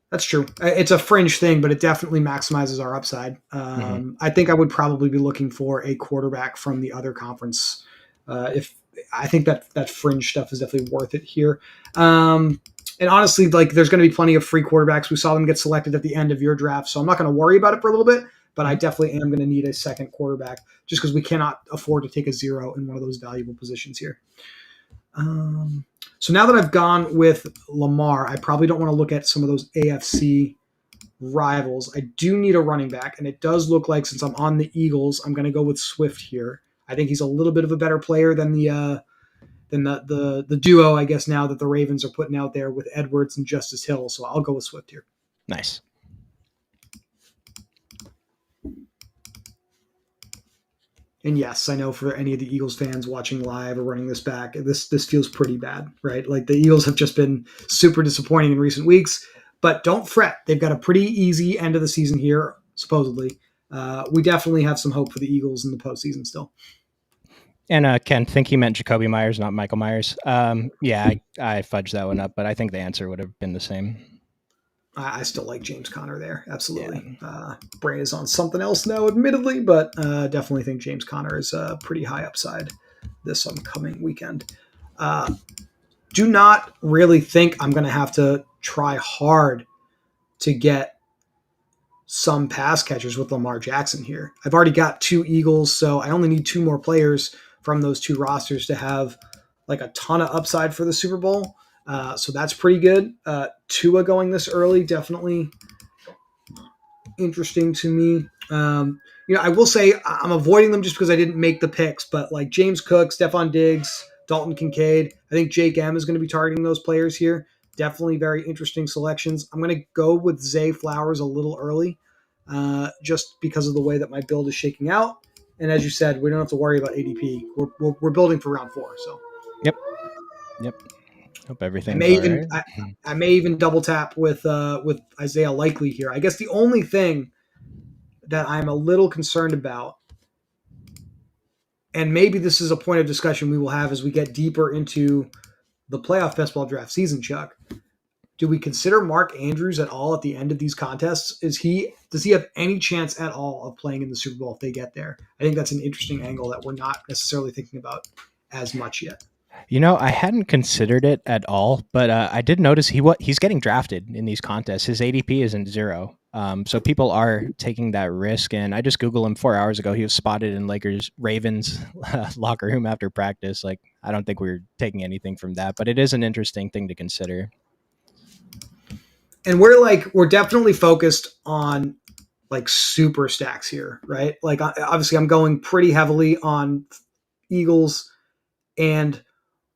That's true. It's a fringe thing, but it definitely maximizes our upside. Mm-hmm. I think I would probably be looking for a quarterback from the other conference. If I think that fringe stuff is definitely worth it here. And honestly, like there's going to be plenty of free quarterbacks. We saw them get selected at the end of your draft, so I'm not going to worry about it for a little bit. But I definitely am going to need a second quarterback just because we cannot afford to take a 0 in one of those valuable positions here. So now that I've gone with Lamar, I probably don't want to look at some of those AFC rivals. I do need a running back, and it does look like since I'm on the Eagles, I'm going to go with Swift here. I think he's a little bit of a better player than the duo, I guess, now that the Ravens are putting out there with Edwards and Justice Hill. So I'll go with Swift here. Nice. And yes, I know for any of the Eagles fans watching live or running this back, this feels pretty bad, right? Like the Eagles have just been super disappointing in recent weeks. But don't fret; they've got a pretty easy end of the season here, supposedly. we definitely have some hope for the Eagles in the postseason still. And Ken, think he meant Jacoby Myers, not Michael Myers. Yeah, I fudged that one up, but I think the answer would have been the same. I still like James Conner there. Yeah. Absolutely. Brain is on something else now, admittedly, but definitely think James Conner is a pretty high upside this upcoming weekend. Uh, do not really think I'm going to have to try hard to get some pass catchers with Lamar Jackson here. I've already got two Eagles, so I only need two more players from those two rosters to have like a ton of upside for the Super Bowl. So that's pretty good. Tua going this early, definitely interesting to me. I will say I'm avoiding them just because I didn't make the picks, but like James Cook, Stephon Diggs, Dalton Kincaid, I think Jake M is going to be targeting those players here. Definitely very interesting selections. I'm going to go with Zay Flowers a little early, just because of the way that my build is shaking out. And as you said, we don't have to worry about ADP. We're building for round 4, so Yep. Yep. Hope I everything's may all even right. I may even double tap with Isaiah Likely here. I guess the only thing that I'm a little concerned about, and maybe this is a point of discussion we will have as we get deeper into the playoff best ball draft season, Chuck. Do we consider Mark Andrews at all at the end of these contests? Does he have any chance at all of playing in the Super Bowl if they get there? I think that's an interesting angle that we're not necessarily thinking about as much yet. I hadn't considered it at all, but I did notice he's getting drafted in these contests. His ADP isn't zero, so people are taking that risk. And I just Googled him 4 hours ago. He was spotted in Lakers Ravens locker room after practice. Like, I don't think we are taking anything from that, but it is an interesting thing to consider. And we're definitely focused on like super stacks here, right? Like obviously I'm going pretty heavily on Eagles and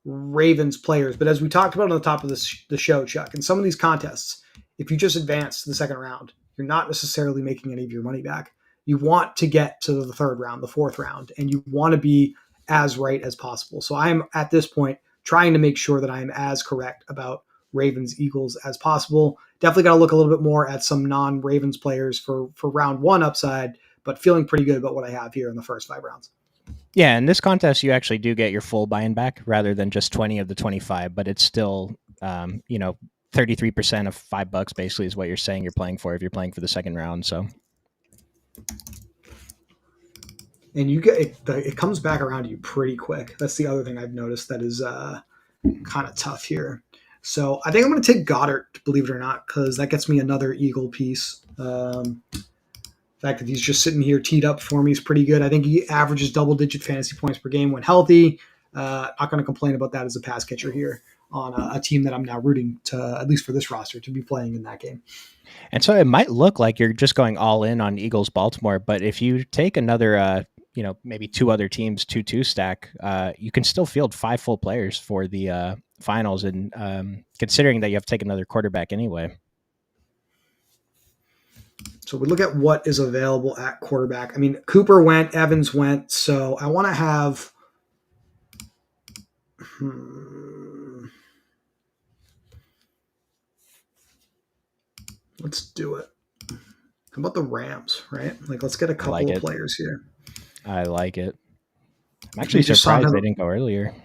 Ravens players. But as we talked about on the top of the show, Chuck, in some of these contests, if you just advance to the second round, you're not necessarily making any of your money back. You want to get to the third round, the fourth round, and you want to be as right as possible. So I'm at this point trying to make sure that I'm as correct about Ravens Eagles as possible. Definitely got to look a little bit more at some non-Ravens players for round 1 upside, but feeling pretty good about what I have here in the first 5 rounds. Yeah, in this contest, you actually do get your full buy-in back rather than just 20 of the 25, but it's still, 33% of $5 basically is what you're saying you're playing for if you're playing for the second round. So, And you get it comes back around to you pretty quick. That's the other thing I've noticed that is kind of tough here. So I think I'm going to take Goddard, believe it or not, because that gets me another Eagle piece. The fact that he's just sitting here teed up for me is pretty good. I think he averages double-digit fantasy points per game when healthy. Not going to complain about that as a pass catcher here on a team that I'm now rooting to, at least for this roster, to be playing in that game. and so it might look like you're just going all in on Eagles Baltimore, but if you take another, maybe two other teams 2-2 stack, you can still field 5 full players for the finals, and considering that you have to take another quarterback anyway. So we look at what is available at quarterback. I mean, Cooper went, Evans went, so I want to have. Let's do it. How about the Rams, right? Like, let's get a I like couple of it. players here. I like it. I'm actually We just saw surprised him. they didn't go earlier.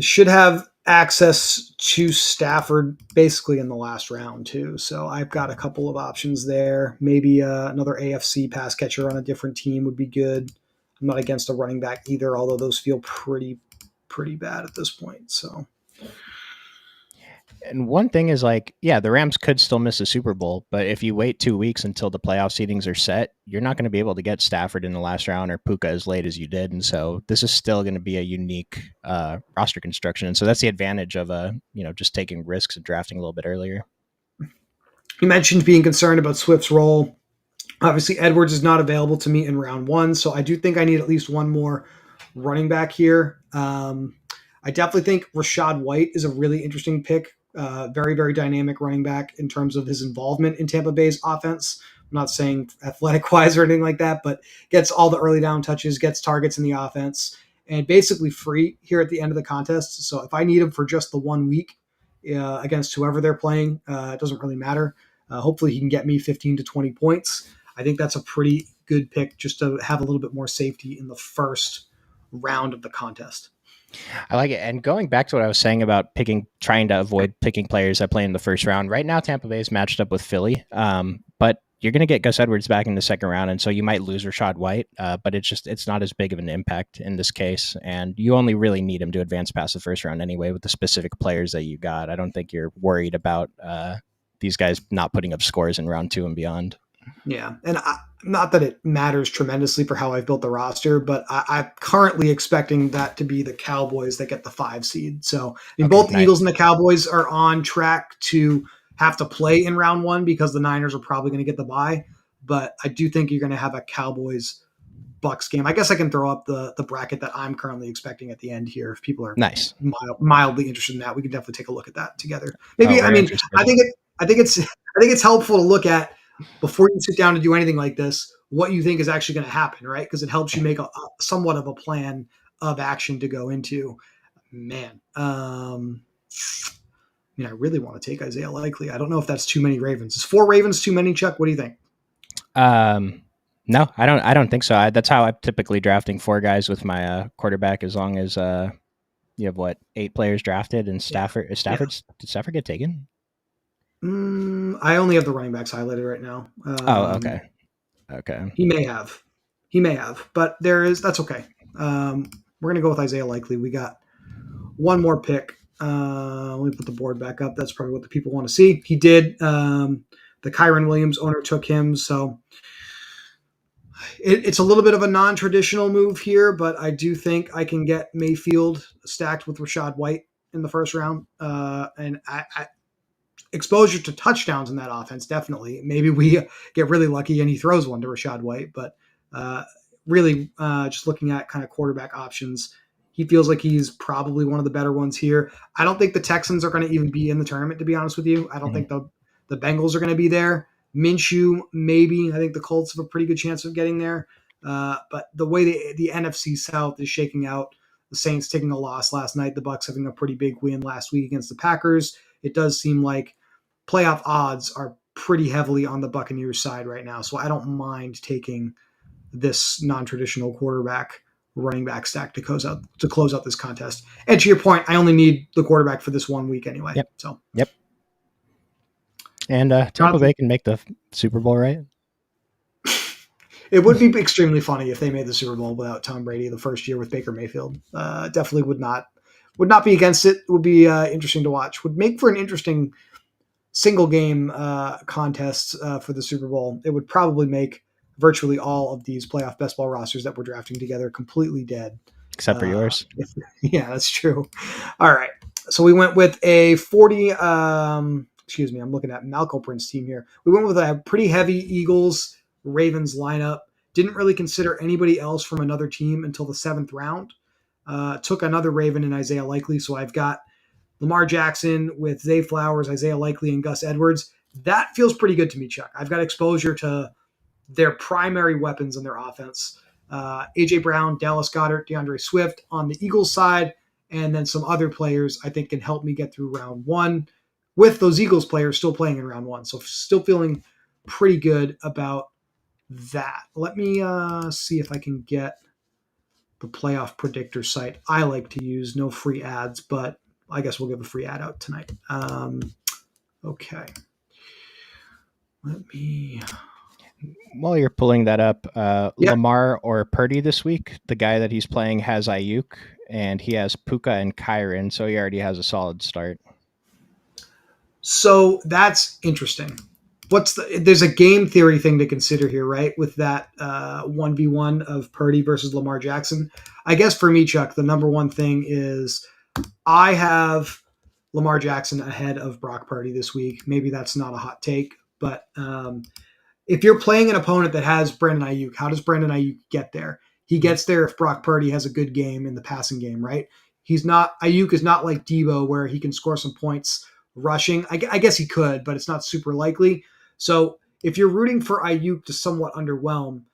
Should have access to Stafford basically in the last round too. So I've got a couple of options there. Maybe another AFC pass catcher on a different team would be good. I'm not against a running back either, although those feel pretty bad at this point. So And one thing is like, yeah, the Rams could still miss a Super Bowl, but if you wait 2 weeks until the playoff seedings are set, you're not going to be able to get Stafford in the last round or Puka as late as you did. And so this is still going to be a unique roster construction. And so that's the advantage of just taking risks and drafting a little bit earlier. you mentioned being concerned about Swift's role. Obviously, Edwards is not available to me in round 1, so I do think I need at least one more running back here. I definitely think Rachaad White is a really interesting pick. Very, very dynamic running back in terms of his involvement in Tampa Bay's offense. I'm not saying athletic wise or anything like that, but gets all the early down touches, gets targets in the offense, and basically free here at the end of the contest. So if I need him for just the 1 week against whoever they're playing, it doesn't really matter. Hopefully, he can get me 15 to 20 points. I think that's a pretty good pick just to have a little bit more safety in the first round of the contest. I like it. And going back to what I was saying about trying to avoid picking players that play in the first round. Right now, Tampa Bay is matched up with Philly, but you're going to get Gus Edwards back in the second round, and so you might lose Rashad White. But it's not as big of an impact in this case, and you only really need him to advance past the first round anyway with the specific players that you got. I don't think you're worried about these guys not putting up scores in round 2 and beyond. Yeah, and not that it matters tremendously for how I've built the roster, but I'm currently expecting that to be the Cowboys that get the 5 seed. So, I mean, Okay, both the nice. Eagles and the Cowboys are on track to have to play in round 1 because the Niners are probably going to get the bye. But I do think you're going to have a Cowboys Bucks game. I guess I can throw up the bracket that I'm currently expecting at the end here. If people are Nice. mildly interested in that, we can definitely take a look at that together. Oh, Maybe I we're mean interested. I think it's helpful to look at before you sit down to do anything like this what you think is actually going to happen, right? Because it helps you make a somewhat of a plan of action to go into. Man, I mean, I really want to take Isaiah Likely. I don't know if that's too many Ravens. Is 4 Ravens too many, Chuck? What do you think? No, I don't. I don't think so. That's how I'm typically drafting 4 guys with my quarterback. As long as you have 8 players drafted, and Yeah, Stafford. yeah. Did Stafford get taken? I only have the running backs highlighted right now. Oh, okay, okay. He may have. He may have, but that's okay. We're gonna go with Isaiah Likely. We got one more pick. Let me put the board back up. That's probably what the people want to see. He did. The Kyron Williams owner took him, so it's a little bit of a non-traditional move here, but I do think I can get Mayfield stacked with Rashad White in the first round, and exposure to touchdowns in that offense, definitely. Maybe we get really lucky and he throws one to Rashad White, but really just looking at kind of quarterback options, he feels like he's probably one of the better ones here. I don't think the Texans are going to even be in the tournament, to be honest with you. I don't think the Bengals are going to be there. Minshew, maybe. I think the Colts have a pretty good chance of getting there. But the way the NFC South is shaking out, the Saints taking a loss last night, the Bucks having a pretty big win last week against the Packers, it does seem like playoff odds are pretty heavily on the Buccaneers side right now. So I don't mind taking this non-traditional quarterback running back stack to close out this contest. And to your point, I only need the quarterback for this 1 week anyway. Yep. So Yep. And Tampa Bay can make the Super Bowl, right? It would be extremely funny if they made the Super Bowl without Tom Brady the first year with Baker Mayfield. Definitely would not be against it. Would be interesting to watch. Would make for an interesting single game contests for the Super Bowl. It would probably make virtually all of these playoff best ball rosters that we're drafting together completely dead. Except for yours. Yeah, that's true. All right. So we went with a 40. Excuse me. I'm looking at Malcolm Prince's team here. We went with a pretty heavy Eagles Ravens lineup. Didn't really consider anybody else from another team until the 7th round. Took another Raven in Isaiah Likely. So I've got Lamar Jackson with Zay Flowers, Isaiah Likely, and Gus Edwards. That feels pretty good to me, Chuck. I've got exposure to their primary weapons in their offense. A.J. Brown, Dallas Goedert, DeAndre Swift on the Eagles side, and then some other players I think can help me get through round 1 with those Eagles players still playing in round 1. So still feeling pretty good about that. Let me see if I can get the playoff predictor site I like to use. No free ads, but I guess we'll give a free ad out tonight. Okay. Let me. While you're pulling that up, Yep. Lamar or Purdy this week, the guy that he's playing has Ayuk, and he has Puka and Kyron, so he already has a solid start. So that's interesting. There's a game theory thing to consider here, right? With that 1v1 of Purdy versus Lamar Jackson. I guess for me, Chuck, the number one thing is I have Lamar Jackson ahead of Brock Purdy this week. Maybe that's not a hot take, but if you're playing an opponent that has Brandon Ayuk, how does Brandon Ayuk get there? He gets there if Brock Purdy has a good game in the passing game, right? Ayuk is not like Debo where he can score some points rushing. I guess he could, but it's not super likely. So if you're rooting for Ayuk to somewhat underwhelm,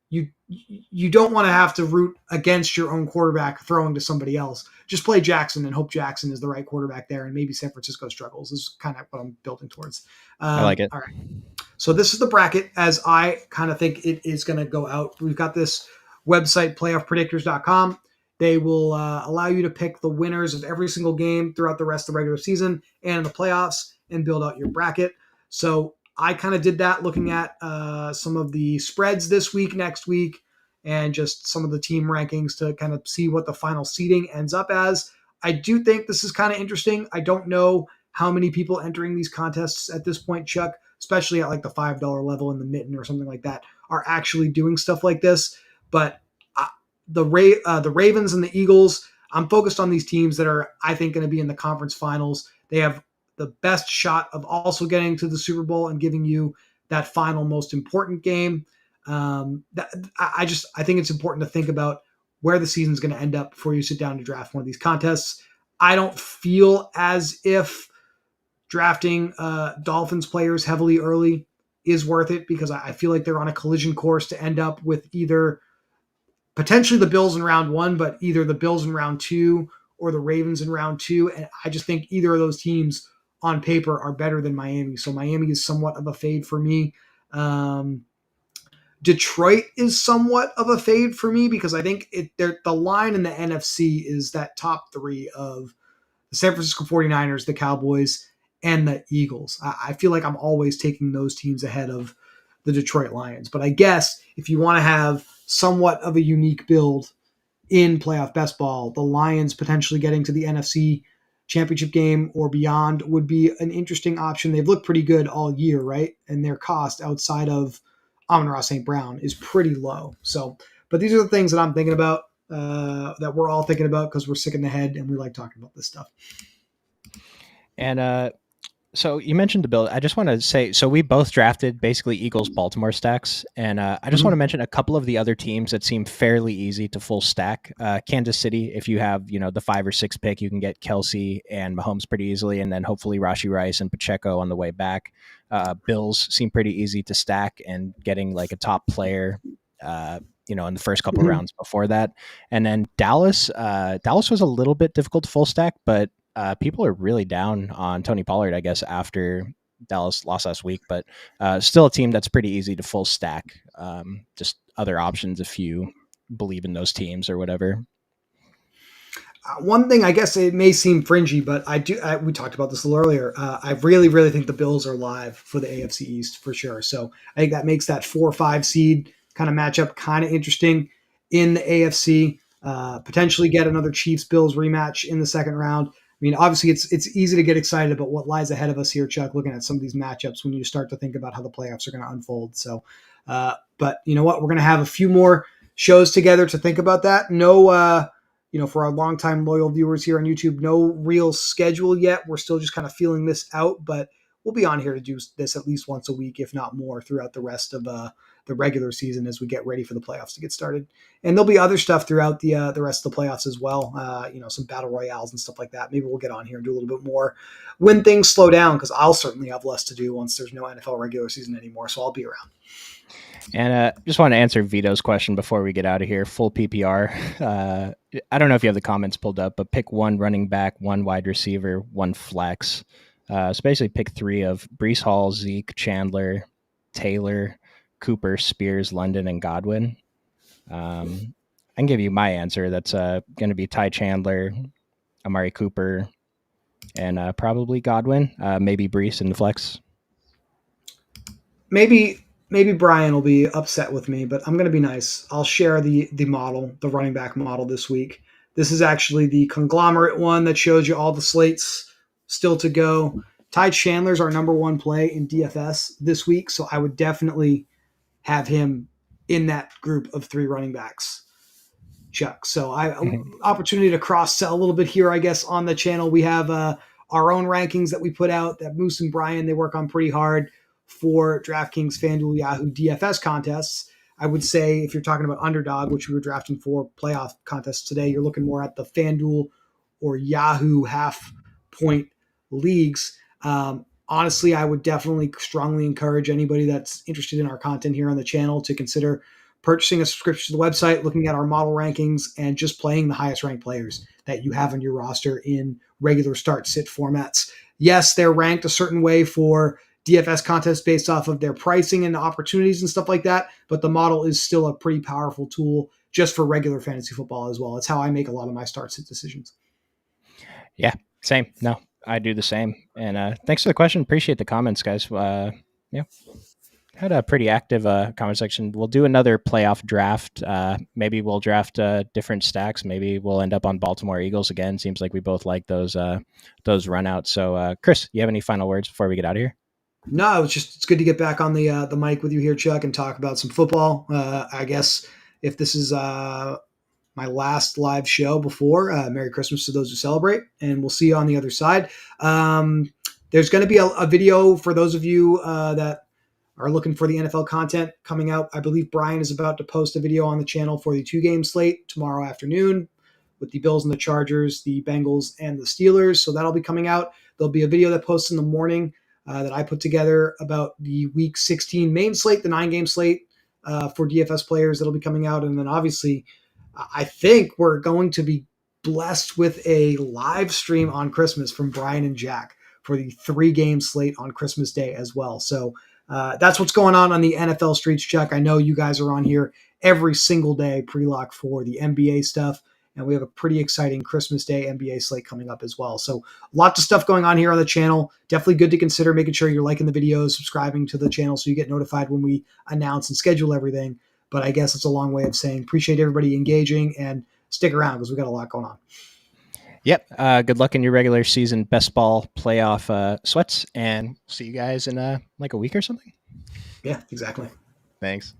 you don't want to have to root against your own quarterback throwing to somebody else. Just play Jackson and hope Jackson is the right quarterback there, and maybe San Francisco struggles. Is kind of what I'm building towards. I like it. All right. So this is the bracket as I kind of think it is going to go out. We've got this website, playoffpredictors.com. They will allow you to pick the winners of every single game throughout the rest of the regular season and in the playoffs and build out your bracket. So I kind of did that looking at some of the spreads this week, next week, and just some of the team rankings to kind of see what the final seeding ends up as. I do think this is kind of interesting. I don't know how many people entering these contests at this point, Chuck, especially at like the $5 level in the mitten or something like that, are actually doing stuff like this. But the Ravens and the Eagles, I'm focused on these teams that are, I think, going to be in the conference finals. They have the best shot of also getting to the Super Bowl and giving you that final most important game. I think it's important to think about where the season's going to end up before you sit down to draft one of these contests. I don't feel as if drafting Dolphins players heavily early is worth it because I feel like they're on a collision course to end up with either potentially the Bills in round one, but either the Bills in round two or the Ravens in round two. And I just think either of those teams on paper are better than Miami. So Miami is somewhat of a fade for me. Detroit is somewhat of a fade for me because I think the line in the NFC is that top three of the San Francisco 49ers, the Cowboys, and the Eagles. I feel like I'm always taking those teams ahead of the Detroit Lions. But I guess if you want to have somewhat of a unique build in playoff best ball, the Lions potentially getting to the NFC championship game or beyond would be an interesting option. They've looked pretty good all year, right? And their cost outside of Amon-Ra St. Brown is pretty low. So, but these are the things that I'm thinking about, that we're all thinking about because we're sick in the head and we like talking about this stuff. And so you mentioned the build. I just want to say, so we both drafted basically Eagles Baltimore stacks, and I just want to mention a couple of the other teams that seem fairly easy to full stack. Kansas City, if you have the 5 or 6 pick, you can get Kelsey and Mahomes pretty easily, and then hopefully Rashi Rice and Pacheco on the way back. Bills seem pretty easy to stack, and getting like a top player. In the first couple rounds before that, and then Dallas was a little bit difficult to full stack, but people are really down on Tony Pollard, I guess, after Dallas lost last week, but still a team that's pretty easy to full stack. Just other options if you believe in those teams or whatever. One thing, I guess it may seem fringy, but we talked about this a little earlier. I really, really think the Bills are live for the AFC East for sure. So I think that makes that 4 or 5 seed kind of matchup kind of interesting in the AFC. Potentially get another Chiefs Bills rematch in the second round. I mean, obviously, it's easy to get excited about what lies ahead of us here, Chuck. Looking at some of these matchups when you start to think about how the playoffs are going to unfold. So, but you know what? We're going to have a few more shows together to think about that. No. For our longtime loyal viewers here on YouTube, no real schedule yet. We're still just kind of feeling this out, but we'll be on here to do this at least once a week, if not more, throughout the rest of the regular season as we get ready for the playoffs to get started. And there'll be other stuff throughout the rest of the playoffs as well. Some battle royales and stuff like that. Maybe we'll get on here and do a little bit more when things slow down, because I'll certainly have less to do once there's no NFL regular season anymore. So I'll be around. And just want to answer Vito's question before we get out of here. Full PPR. I don't know if you have the comments pulled up, but pick 1 running back, 1 wide receiver, 1 flex. So basically pick 3 of Breece Hall, Zeke, Chandler, Taylor, Cooper, Spears, London, and Godwin. I can give you my answer. That's going to be Ty Chandler, Amari Cooper, and probably Godwin. Maybe Breece in the flex. Maybe Brian will be upset with me, but I'm going to be nice. I'll share the model, the running back model this week. This is actually the conglomerate one that shows you all the slates still to go. Ty Chandler's our number 1 play in DFS this week, so I would definitely have him in that group of 3 running backs, Chuck. So opportunity to cross sell a little bit here, I guess, on the channel. We have our own rankings that we put out that Moose and Brian, they work on pretty hard for DraftKings, FanDuel, Yahoo DFS contests. I would say if you're talking about Underdog, which we were drafting for playoff contests today, you're looking more at the FanDuel or Yahoo half point leagues. Honestly, I would definitely strongly encourage anybody that's interested in our content here on the channel to consider purchasing a subscription to the website, looking at our model rankings, and just playing the highest ranked players that you have on your roster in regular start sit formats. Yes, they're ranked a certain way for DFS contests based off of their pricing and opportunities and stuff like that, but the model is still a pretty powerful tool just for regular fantasy football as well. It's how I make a lot of my start sit decisions. Yeah, same. No, I do the same. And thanks for the question. Appreciate the comments, guys. Yeah, had a pretty active comment section. We'll do another playoff draft. Maybe we'll draft different stacks. Maybe we'll end up on Baltimore Eagles again. Seems like we both like those runouts. So, Chris, you have any final words before we get out of here? No, it's good to get back on the mic with you here, Chuck, and talk about some football. I guess if this is my last live show before Merry Christmas to those who celebrate, and we'll see you on the other side. There's going to be a video for those of you that are looking for the NFL content coming out. I believe Brian is about to post a video on the channel for the 2-game slate tomorrow afternoon with the Bills and the Chargers, the Bengals and the Steelers. So that'll be coming out. There'll be a video that posts in the morning that I put together about the Week 16 main slate, the 9-game slate for DFS players that'll be coming out. And then obviously, I think we're going to be blessed with a live stream on Christmas from Brian and Jack for the 3-game slate on Christmas Day as well. So that's what's going on the NFL streets, Chuck. I know you guys are on here every single day pre-lock for the NBA stuff, and we have a pretty exciting Christmas Day NBA slate coming up as well. So lots of stuff going on here on the channel. Definitely good to consider making sure you're liking the videos, subscribing to the channel so you get notified when we announce and schedule everything. But I guess it's a long way of saying appreciate everybody engaging and stick around because we got a lot going on. Yep. Good luck in your regular season best ball playoff sweats, and see you guys in like a week or something. Yeah, exactly. Thanks.